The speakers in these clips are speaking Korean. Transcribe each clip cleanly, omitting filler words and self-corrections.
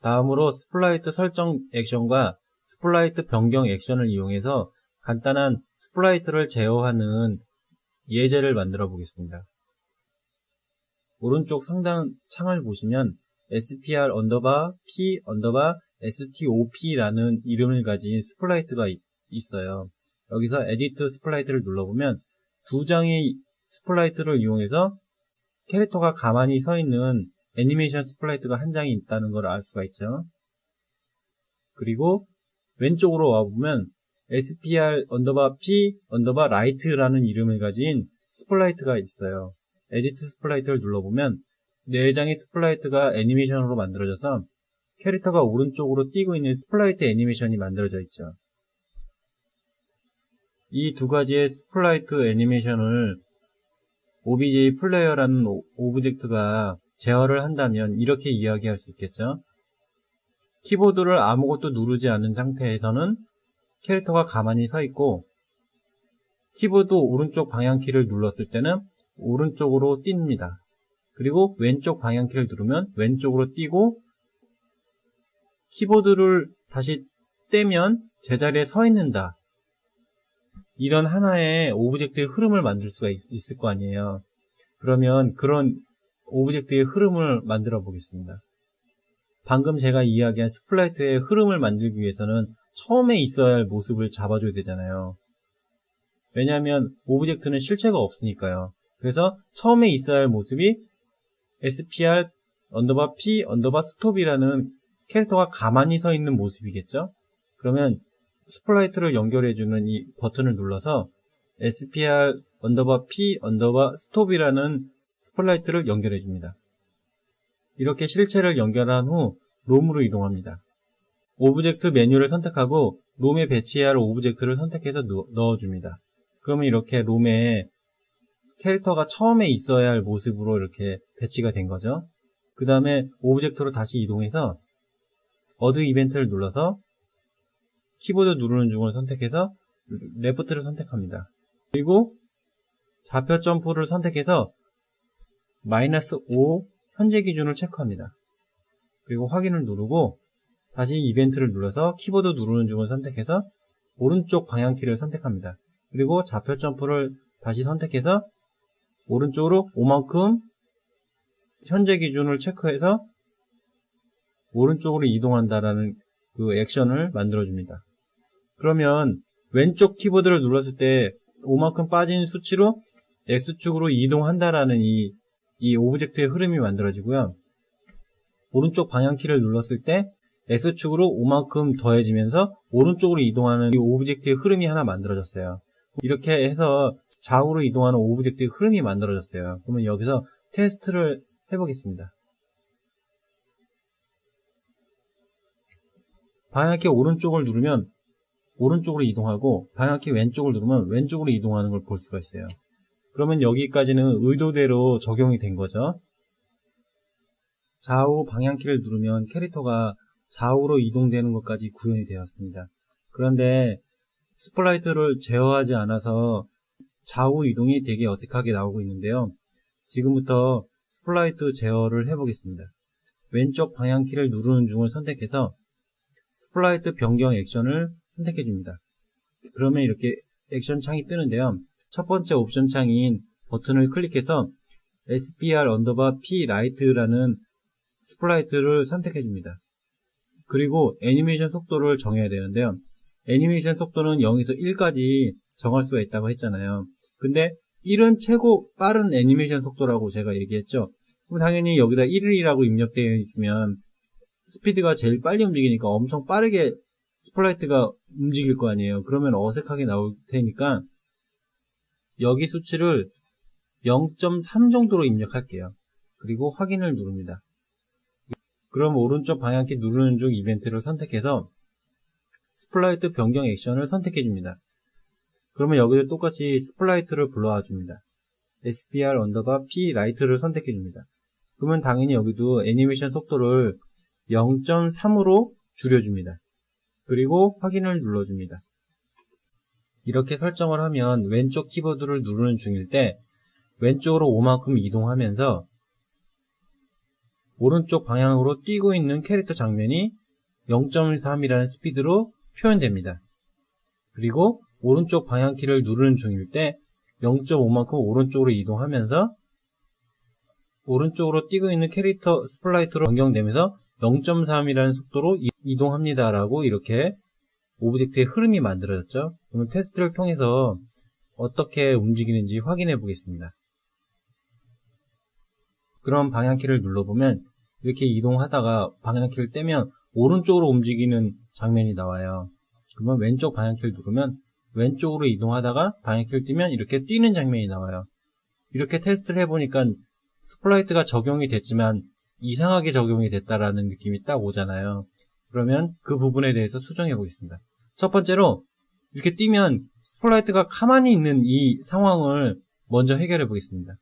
다음으로 스플라이트 설정 액션과 스플라이트 변경 액션을 이용해서 간단한 스플라이트를 제어하는 예제를 만들어 보겠습니다. 오른쪽 상단 창을 보시면 SPR_P_STOP라는 이름을 가진 스플라이트가 있어요. 여기서 에디트 스플라이트를 눌러보면 두 장의 스플라이트를 이용해서 캐릭터가 가만히 서 있는 애니메이션 스플라이트가 한 장이 있다는 걸 알 수가 있죠. 그리고 왼쪽으로 와보면 SPR_P_Right라는 이름을 가진 스플라이트가 있어요. 에디트 스플라이트를 눌러보면 4장의 스플라이트가 애니메이션으로 만들어져서 캐릭터가 오른쪽으로 뛰고 있는 스플라이트 애니메이션이 만들어져 있죠. 이 두 가지의 스플라이트 애니메이션을 OBJ 플레이어라는 오브젝트가 제어를 한다면 이렇게 이야기할 수 있겠죠. 키보드를 아무것도 누르지 않은 상태에서는 캐릭터가 가만히 서 있고, 키보드 오른쪽 방향키를 눌렀을 때는 오른쪽으로 뜁니다. 그리고 왼쪽 방향키를 누르면 왼쪽으로 뛰고, 키보드를 다시 떼면 제자리에 서 있는다. 이런 하나의 오브젝트의 흐름을 만들 수가 있을 거 아니에요. 그러면 그런 오브젝트의 흐름을 만들어 보겠습니다. 방금 제가 이야기한 스플라이트의 흐름을 만들기 위해서는 처음에 있어야 할 모습을 잡아줘야 되잖아요. 왜냐하면 오브젝트는 실체가 없으니까요. 그래서 처음에 있어야 할 모습이 SPR_P_Stop이라는 캐릭터가 가만히 서 있는 모습이겠죠. 그러면 스플라이트를 연결해주는 이 버튼을 눌러서 SPR_P_Stop이라는 스플라이트를 연결해줍니다. 이렇게 실체를 연결한 후 롬으로 이동합니다. 오브젝트 메뉴를 선택하고 롬에 배치해야 할 오브젝트를 선택해서 넣어줍니다. 그러면 이렇게 롬에 캐릭터가 처음에 있어야 할 모습으로 이렇게 배치가 된 거죠. 그 다음에 오브젝트로 다시 이동해서 어드 이벤트를 눌러서 키보드 누르는 중을 선택해서 레프트를 선택합니다. 그리고 좌표 점프를 선택해서 -5 현재 기준을 체크합니다. 그리고 확인을 누르고 다시 이벤트를 눌러서 키보드 누르는 중을 선택해서 오른쪽 방향키를 선택합니다. 그리고 좌표 점프를 다시 선택해서 오른쪽으로 5만큼 현재 기준을 체크해서 오른쪽으로 이동한다라는 그 액션을 만들어줍니다. 그러면 왼쪽 키보드를 눌렀을 때 5만큼 빠진 수치로 X축으로 이동한다라는 이 오브젝트의 흐름이 만들어지고요. 오른쪽 방향키를 눌렀을 때 X축으로 5만큼 더해지면서 오른쪽으로 이동하는 이 오브젝트의 흐름이 하나 만들어졌어요. 이렇게 해서 좌우로 이동하는 오브젝트의 흐름이 만들어졌어요. 그러면 여기서 테스트를 해보겠습니다. 방향키 오른쪽을 누르면 오른쪽으로 이동하고 방향키 왼쪽을 누르면 왼쪽으로 이동하는 걸 볼 수가 있어요. 그러면 여기까지는 의도대로 적용이 된 거죠. 좌우 방향키를 누르면 캐릭터가 좌우로 이동되는 것까지 구현이 되었습니다. 그런데 스플라이트를 제어하지 않아서 좌우 이동이 되게 어색하게 나오고 있는데요. 지금부터 스플라이트 제어를 해보겠습니다. 왼쪽 방향키를 누르는 중을 선택해서 스플라이트 변경 액션을 선택해줍니다. 그러면 이렇게 액션 창이 뜨는데요. 첫 번째 옵션 창인 버튼을 클릭해서 SPR_P_Right라는 스플라이트를 선택해줍니다. 그리고 애니메이션 속도를 정해야 되는데요. 애니메이션 속도는 0에서 1까지 정할 수가 있다고 했잖아요. 근데 1은 최고 빠른 애니메이션 속도라고 제가 얘기했죠. 그럼 당연히 여기다 1이라고 입력되어 있으면 스피드가 제일 빨리 움직이니까 엄청 빠르게 스플라이트가 움직일 거 아니에요. 그러면 어색하게 나올 테니까 여기 수치를 0.3 정도로 입력할게요. 그리고 확인을 누릅니다. 그럼 오른쪽 방향키 누르는 중 이벤트를 선택해서 스플라이트 변경 액션을 선택해 줍니다. 그러면 여기도 똑같이 스플라이트를 불러와 줍니다. SPR_P_Right를 선택해 줍니다. 그러면 당연히 여기도 애니메이션 속도를 0.3으로 줄여줍니다. 그리고 확인을 눌러줍니다. 이렇게 설정을 하면 왼쪽 키보드를 누르는 중일 때 왼쪽으로 5만큼 이동하면서 오른쪽 방향으로 뛰고 있는 캐릭터 장면이 0.3이라는 스피드로 표현됩니다. 그리고 오른쪽 방향키를 누르는 중일 때 0.5만큼 오른쪽으로 이동하면서 오른쪽으로 뛰고 있는 캐릭터 스플라이트로 변경되면서 0.3이라는 속도로 이동합니다 라고 이렇게 오브젝트의 흐름이 만들어졌죠. 그러면 테스트를 통해서 어떻게 움직이는지 확인해 보겠습니다. 그럼 방향키를 눌러보면 이렇게 이동하다가 방향키를 떼면 오른쪽으로 움직이는 장면이 나와요. 그러면 왼쪽 방향키를 누르면 왼쪽으로 이동하다가 방향키를 띄면 이렇게 뛰는 장면이 나와요. 이렇게 테스트를 해보니까 스플라이트가 적용이 됐지만 이상하게 적용이 됐다라는 느낌이 딱 오잖아요. 그러면 그 부분에 대해서 수정해 보겠습니다. 첫 번째로 이렇게 뛰면 스플라이트가 가만히 있는 이 상황을 먼저 해결해 보겠습니다.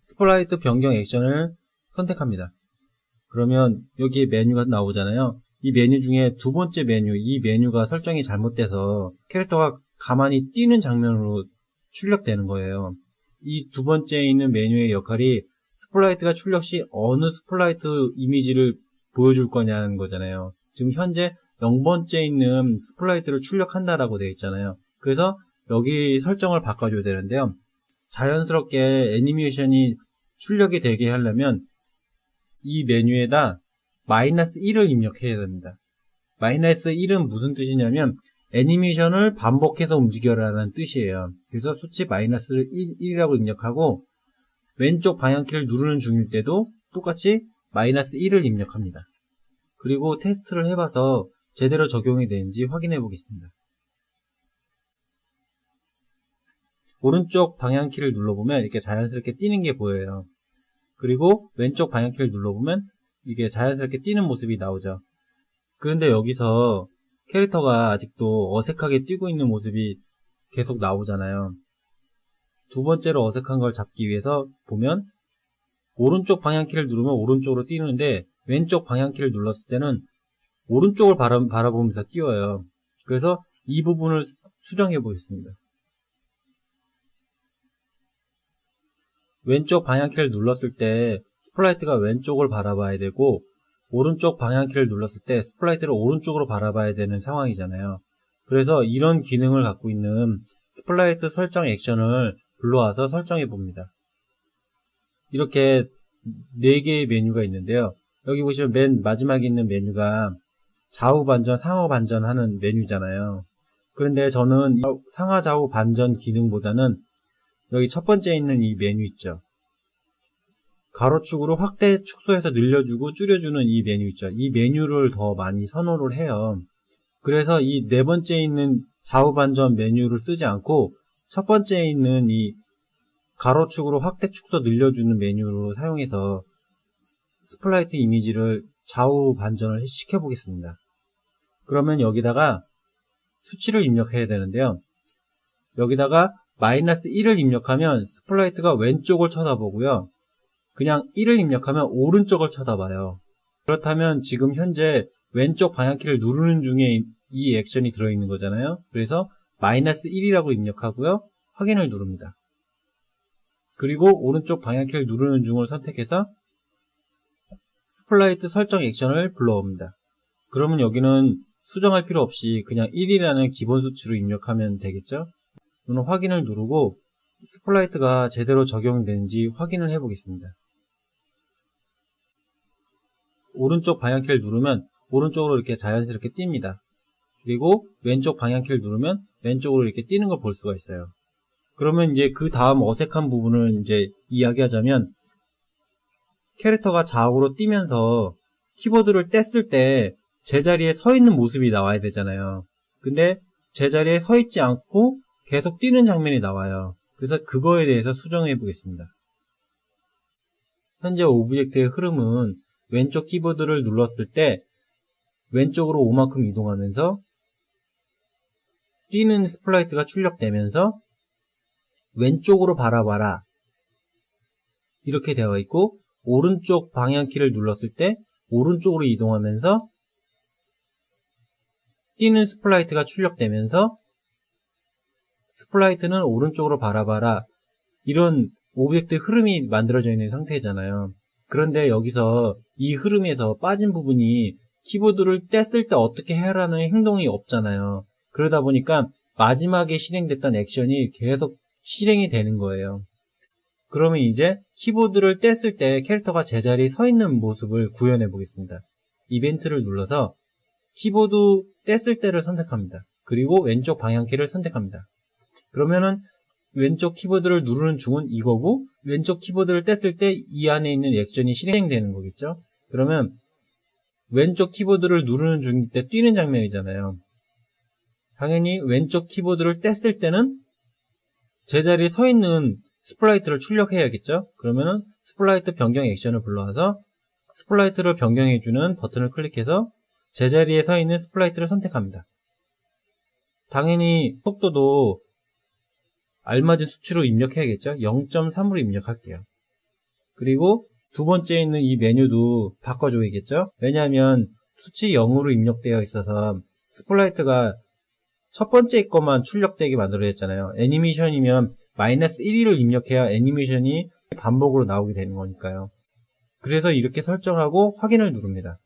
스플라이트 변경 액션을 선택합니다. 그러면 여기에 메뉴가 나오잖아요. 이 메뉴 중에 두 번째 메뉴, 이 메뉴가 설정이 잘못돼서 캐릭터가 가만히 뛰는 장면으로 출력되는 거예요. 이 두 번째에 있는 메뉴의 역할이 스플라이트가 출력 시 어느 스플라이트 이미지를 보여줄 거냐는 거잖아요. 지금 현재 0번째에 있는 스플라이트를 출력한다라고 되어 있잖아요. 그래서 여기 설정을 바꿔줘야 되는데요. 자연스럽게 애니메이션이 출력이 되게 하려면 이 메뉴에다 -1을 입력해야 됩니다. -1은 무슨 뜻이냐면 애니메이션을 반복해서 움직여라는 뜻이에요. 그래서 수치 -1이라고 입력하고 왼쪽 방향키를 누르는 중일 때도 똑같이 -1을 입력합니다. 그리고 테스트를 해봐서 제대로 적용이 되는지 확인해 보겠습니다. 오른쪽 방향키를 눌러보면 이렇게 자연스럽게 뛰는 게 보여요. 그리고 왼쪽 방향키를 눌러보면 이게 자연스럽게 뛰는 모습이 나오죠. 그런데 여기서 캐릭터가 아직도 어색하게 뛰고 있는 모습이 계속 나오잖아요. 두 번째로 어색한 걸 잡기 위해서 보면 오른쪽 방향키를 누르면 오른쪽으로 뛰는데 왼쪽 방향키를 눌렀을 때는 오른쪽을 바라보면서 뛰어요. 그래서 이 부분을 수정해 보겠습니다. 왼쪽 방향키를 눌렀을 때 스플라이트가 왼쪽을 바라봐야 되고 오른쪽 방향키를 눌렀을 때 스플라이트를 오른쪽으로 바라봐야 되는 상황이잖아요. 그래서 이런 기능을 갖고 있는 스플라이트 설정 액션을 불러와서 설정해 봅니다. 이렇게 4개의 메뉴가 있는데요. 여기 보시면 맨 마지막에 있는 메뉴가 좌우 반전, 상하 반전 하는 메뉴잖아요. 그런데 저는 상하 좌우 반전 기능보다는 여기 첫 번째에 있는 이 메뉴 있죠. 가로축으로 확대, 축소해서 늘려주고 줄여주는 이 메뉴 있죠. 이 메뉴를 더 많이 선호를 해요. 그래서 이 네 번째에 있는 좌우 반전 메뉴를 쓰지 않고 첫 번째에 있는 이 가로축으로 확대, 축소 늘려주는 메뉴로 사용해서 스플라이트 이미지를 좌우 반전을 시켜 보겠습니다. 그러면 여기다가 수치를 입력해야 되는데요. 여기다가 -1을 입력하면 스플라이트가 왼쪽을 쳐다보고요. 그냥 1을 입력하면 오른쪽을 쳐다봐요. 그렇다면 지금 현재 왼쪽 방향키를 누르는 중에 이 액션이 들어있는 거잖아요. 그래서 -1이라고 입력하고요. 확인을 누릅니다. 그리고 오른쪽 방향키를 누르는 중을 선택해서 스플라이트 설정 액션을 불러옵니다. 그러면 여기는 수정할 필요 없이 그냥 1이라는 기본 수치로 입력하면 되겠죠? 저는 확인을 누르고 스플라이트가 제대로 적용되는지 확인을 해보겠습니다. 오른쪽 방향키를 누르면 오른쪽으로 이렇게 자연스럽게 뜁니다. 그리고 왼쪽 방향키를 누르면 왼쪽으로 이렇게 뛰는 걸 볼 수가 있어요. 그러면 이제 그 다음 어색한 부분을 이제 이야기하자면 캐릭터가 좌우로 뛰면서 키보드를 뗐을 때 제자리에 서 있는 모습이 나와야 되잖아요. 근데 제자리에 서 있지 않고 계속 뛰는 장면이 나와요. 그래서 그거에 대해서 수정해 보겠습니다. 현재 오브젝트의 흐름은 왼쪽 키보드를 눌렀을 때 왼쪽으로 5만큼 이동하면서 뛰는 스플라이트가 출력되면서 왼쪽으로 바라봐라 이렇게 되어 있고 오른쪽 방향키를 눌렀을 때 오른쪽으로 이동하면서 뛰는 스플라이트가 출력되면서 스플라이트는 오른쪽으로 바라봐라 이런 오브젝트 흐름이 만들어져 있는 상태잖아요. 그런데 여기서 이 흐름에서 빠진 부분이 키보드를 뗐을 때 어떻게 해라는 행동이 없잖아요. 그러다 보니까 마지막에 실행됐던 액션이 계속 실행이 되는 거예요. 그러면 이제 키보드를 뗐을 때 캐릭터가 제자리에 서 있는 모습을 구현해 보겠습니다. 이벤트를 눌러서 키보드 뗐을 때를 선택합니다. 그리고 왼쪽 방향키를 선택합니다. 그러면은 왼쪽 키보드를 누르는 중은 이거고, 왼쪽 키보드를 뗐을 때 이 안에 있는 액션이 실행되는 거겠죠? 그러면 왼쪽 키보드를 누르는 중일 때 뛰는 장면이잖아요. 당연히 왼쪽 키보드를 뗐을 때는 제자리에 서 있는 스플라이트를 출력해야겠죠? 그러면은 스플라이트 변경 액션을 불러와서 스플라이트를 변경해주는 버튼을 클릭해서 제자리에 서 있는 스플라이트를 선택합니다. 당연히 속도도 알맞은 수치로 입력해야겠죠? 0.3으로 입력할게요. 그리고 두 번째에 있는 이 메뉴도 바꿔줘야겠죠? 왜냐하면 수치 0으로 입력되어 있어서 스플라이트가 첫 번째 것만 출력되게 만들어졌잖아요. 애니메이션이면 마이너스 1을 입력해야 애니메이션이 반복으로 나오게 되는 거니까요. 그래서 이렇게 설정하고 확인을 누릅니다.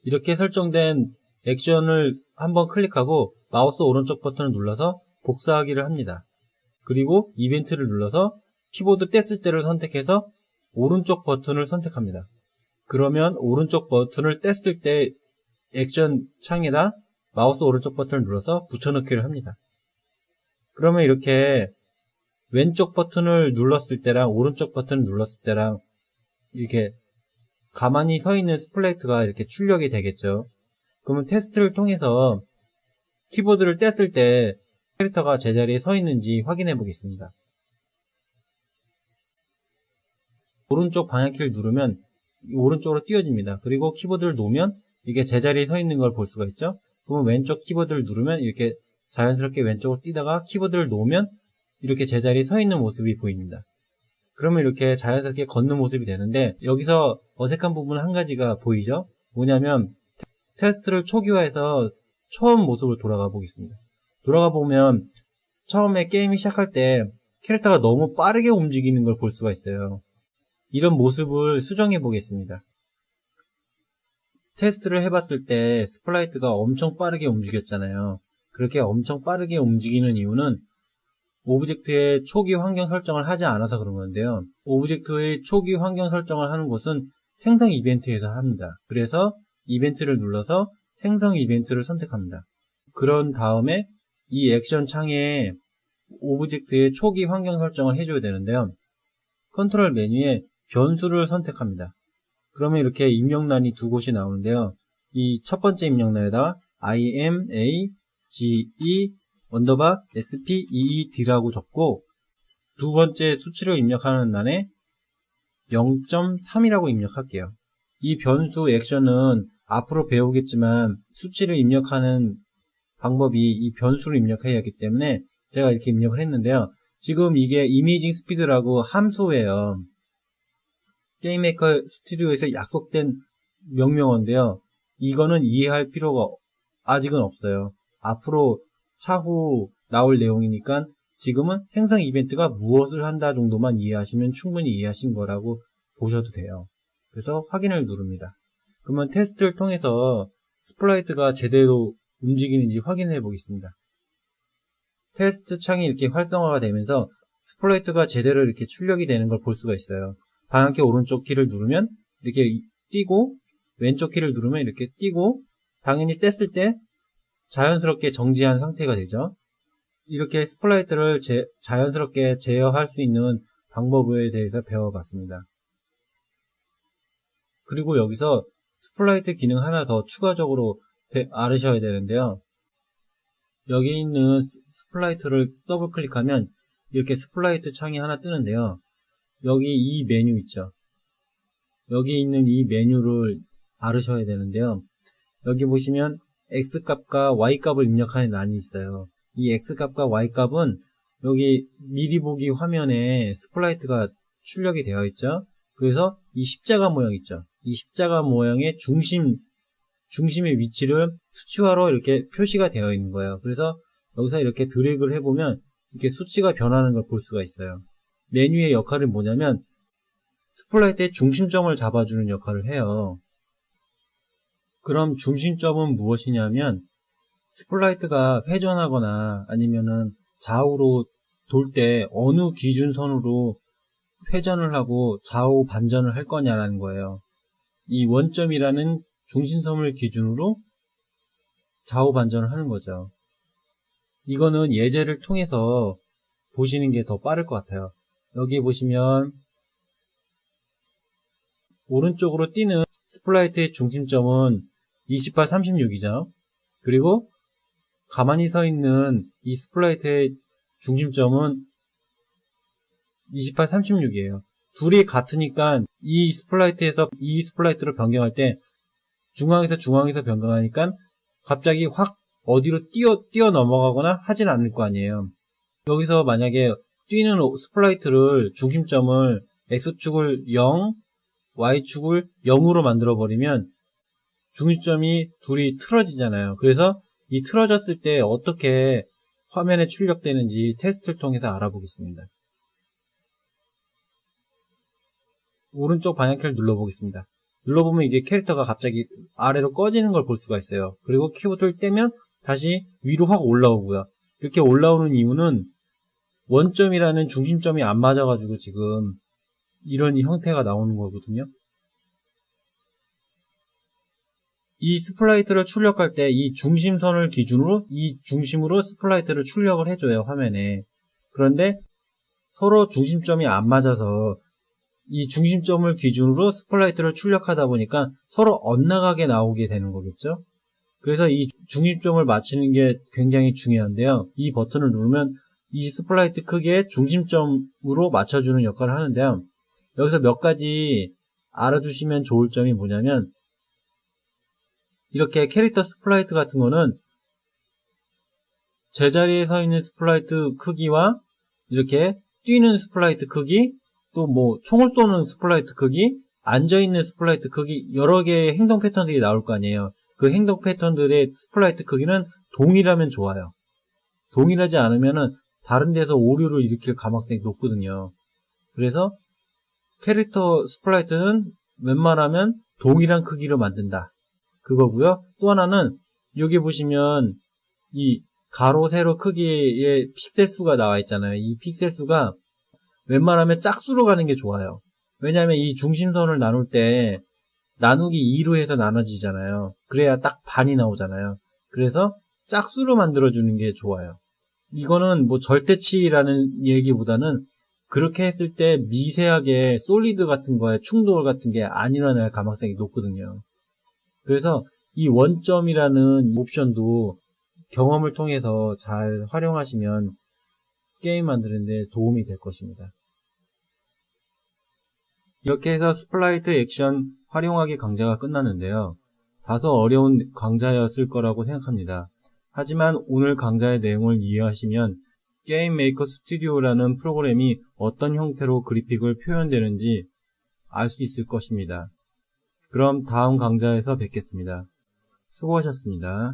이렇게 설정된 액션을 한번 클릭하고 마우스 오른쪽 버튼을 눌러서 복사하기를 합니다. 그리고 이벤트를 눌러서 키보드 뗐을 때를 선택해서 오른쪽 버튼을 선택합니다. 그러면 오른쪽 버튼을 뗐을 때 액션 창에다 마우스 오른쪽 버튼을 눌러서 붙여넣기를 합니다. 그러면 이렇게 왼쪽 버튼을 눌렀을 때랑 오른쪽 버튼을 눌렀을 때랑 이렇게 가만히 서 있는 스플레이트가 이렇게 출력이 되겠죠. 그러면 테스트를 통해서 키보드를 뗐을 때 캐릭터가 제자리에 서 있는지 확인해 보겠습니다. 오른쪽 방향키를 누르면 오른쪽으로 띄워집니다. 그리고 키보드를 놓으면 이게 제자리에 서 있는 걸 볼 수가 있죠. 그러면 왼쪽 키보드를 누르면 이렇게 자연스럽게 왼쪽으로 뛰다가 키보드를 놓으면 이렇게 제자리에 서 있는 모습이 보입니다. 그러면 이렇게 자연스럽게 걷는 모습이 되는데 여기서 어색한 부분 한 가지가 보이죠? 뭐냐면 테스트를 초기화해서 처음 모습을 돌아가 보겠습니다. 돌아가 보면 처음에 게임이 시작할 때 캐릭터가 너무 빠르게 움직이는 걸 볼 수가 있어요. 이런 모습을 수정해 보겠습니다. 테스트를 해봤을 때 스플라이트가 엄청 빠르게 움직였잖아요. 그렇게 엄청 빠르게 움직이는 이유는 오브젝트의 초기 환경 설정을 하지 않아서 그런 건데요. 오브젝트의 초기 환경 설정을 하는 곳은 생성 이벤트에서 합니다. 그래서 이벤트를 눌러서 생성 이벤트를 선택합니다. 그런 다음에 이 액션 창에 오브젝트의 초기 환경 설정을 해줘야 되는데요. 컨트롤 메뉴에 변수를 선택합니다. 그러면 이렇게 입력란이 두 곳이 나오는데요. 이 첫 번째 입력란에다가 IMAGE_SPEED라고 적고 두 번째 수치를 입력하는 란에 0.3이라고 입력할게요. 이 변수 액션은 앞으로 배우겠지만 수치를 입력하는 방법이 이 변수를 입력해야 하기 때문에 제가 이렇게 입력을 했는데요. 지금 이게 이미징 스피드라고 함수예요. 게임메이커 스튜디오에서 약속된 명령어인데요. 이거는 이해할 필요가 아직은 없어요. 앞으로 차후 나올 내용이니까 지금은 생성 이벤트가 무엇을 한다 정도만 이해하시면 충분히 이해하신 거라고 보셔도 돼요. 그래서 확인을 누릅니다. 그러면 테스트를 통해서 스플라이트가 제대로 움직이는지 확인해 보겠습니다. 테스트 창이 이렇게 활성화가 되면서 스플라이트가 제대로 이렇게 출력이 되는 걸 볼 수가 있어요. 방향키 오른쪽 키를 누르면 이렇게 뛰고 왼쪽 키를 누르면 이렇게 뛰고 당연히 뗐을 때 자연스럽게 정지한 상태가 되죠. 이렇게 스플라이트를 자연스럽게 제어할 수 있는 방법에 대해서 배워봤습니다. 그리고 여기서 스플라이트 기능 하나 더 추가적으로 알으셔야 되는데요. 여기 있는 스플라이트를 더블 클릭하면 이렇게 스플라이트 창이 하나 뜨는데요. 여기 이 메뉴 있죠. 여기 있는 이 메뉴를 알으셔야 되는데요. 여기 보시면 X값과 Y값을 입력하는 란이 있어요. 이 X값과 Y값은 여기 미리 보기 화면에 스플라이트가 출력이 되어 있죠. 그래서 이 십자가 모양 있죠. 이 십자가 모양의 중심의 위치를 수치화로 이렇게 표시가 되어 있는 거예요. 그래서 여기서 이렇게 드래그를 해보면 이렇게 수치가 변하는 걸 볼 수가 있어요. 메뉴의 역할은 뭐냐면 스플라이트의 중심점을 잡아주는 역할을 해요. 그럼 중심점은 무엇이냐면 스플라이트가 회전하거나 아니면은 좌우로 돌 때 어느 기준선으로 회전을 하고 좌우 반전을 할 거냐라는 거예요. 이 원점이라는 중심선을 기준으로 좌우 반전을 하는 거죠. 이거는 예제를 통해서 보시는 게 더 빠를 것 같아요. 여기 보시면 오른쪽으로 뛰는 스플라이트의 중심점은 28, 36이죠. 그리고 가만히 서 있는 이 스플라이트의 중심점은 28, 36이에요. 둘이 같으니까 이 스플라이트에서 이 스플라이트로 변경할 때 중앙에서 변경하니까 갑자기 확 어디로 뛰어 넘어가거나 하진 않을 거 아니에요. 여기서 만약에 뛰는 스플라이트를 중심점을 X축을 0, Y축을 0으로 만들어 버리면 중심점이 둘이 틀어지잖아요. 그래서 이 틀어졌을 때 어떻게 화면에 출력되는지 테스트를 통해서 알아보겠습니다. 오른쪽 방향키를 눌러보겠습니다. 눌러보면 이게 캐릭터가 갑자기 아래로 꺼지는 걸 볼 수가 있어요. 그리고 키보드를 떼면 다시 위로 확 올라오고요. 이렇게 올라오는 이유는 원점이라는 중심점이 안 맞아가지고 지금 이런 형태가 나오는 거거든요. 이 스플라이트를 출력할 때 이 중심선을 기준으로 이 중심으로 스플라이트를 출력을 해줘요, 화면에. 그런데 서로 중심점이 안 맞아서 이 중심점을 기준으로 스플라이트를 출력하다 보니까 서로 엇나가게 나오게 되는 거겠죠. 그래서 이 중심점을 맞추는 게 굉장히 중요한데요. 이 버튼을 누르면 이 스플라이트 크기의 중심점으로 맞춰주는 역할을 하는데요. 여기서 몇 가지 알아두시면 좋을 점이 뭐냐면 이렇게 캐릭터 스플라이트 같은 거는 제자리에 서 있는 스플라이트 크기와 이렇게 뛰는 스플라이트 크기, 또 뭐 총을 쏘는 스플라이트 크기, 앉아있는 스플라이트 크기, 여러 개의 행동 패턴들이 나올 거 아니에요. 그 행동 패턴들의 스플라이트 크기는 동일하면 좋아요. 동일하지 않으면은 다른 데서 오류를 일으킬 가능성이 높거든요. 그래서 캐릭터 스플라이트는 웬만하면 동일한 크기로 만든다. 그거고요. 또 하나는 여기 보시면 이 가로 세로 크기의 픽셀 수가 나와 있잖아요. 이 픽셀 수가 웬만하면 짝수로 가는 게 좋아요. 왜냐하면 이 중심선을 나눌 때 나누기 2로 해서 나눠지잖아요. 그래야 딱 반이 나오잖아요. 그래서 짝수로 만들어주는 게 좋아요. 이거는 뭐 절대치라는 얘기보다는 그렇게 했을 때 미세하게 솔리드 같은 거에 충돌 같은 게 안 일어날 가능성이 높거든요. 그래서 이 원점이라는 옵션도 경험을 통해서 잘 활용하시면 게임 만드는 데 도움이 될 것입니다. 이렇게 해서 스플라이트 액션 활용하기 강좌가 끝났는데요. 다소 어려운 강좌였을 거라고 생각합니다. 하지만 오늘 강좌의 내용을 이해하시면 게임 메이커 스튜디오라는 프로그램이 어떤 형태로 그래픽을 표현되는지 알 수 있을 것입니다. 그럼 다음 강좌에서 뵙겠습니다. 수고하셨습니다.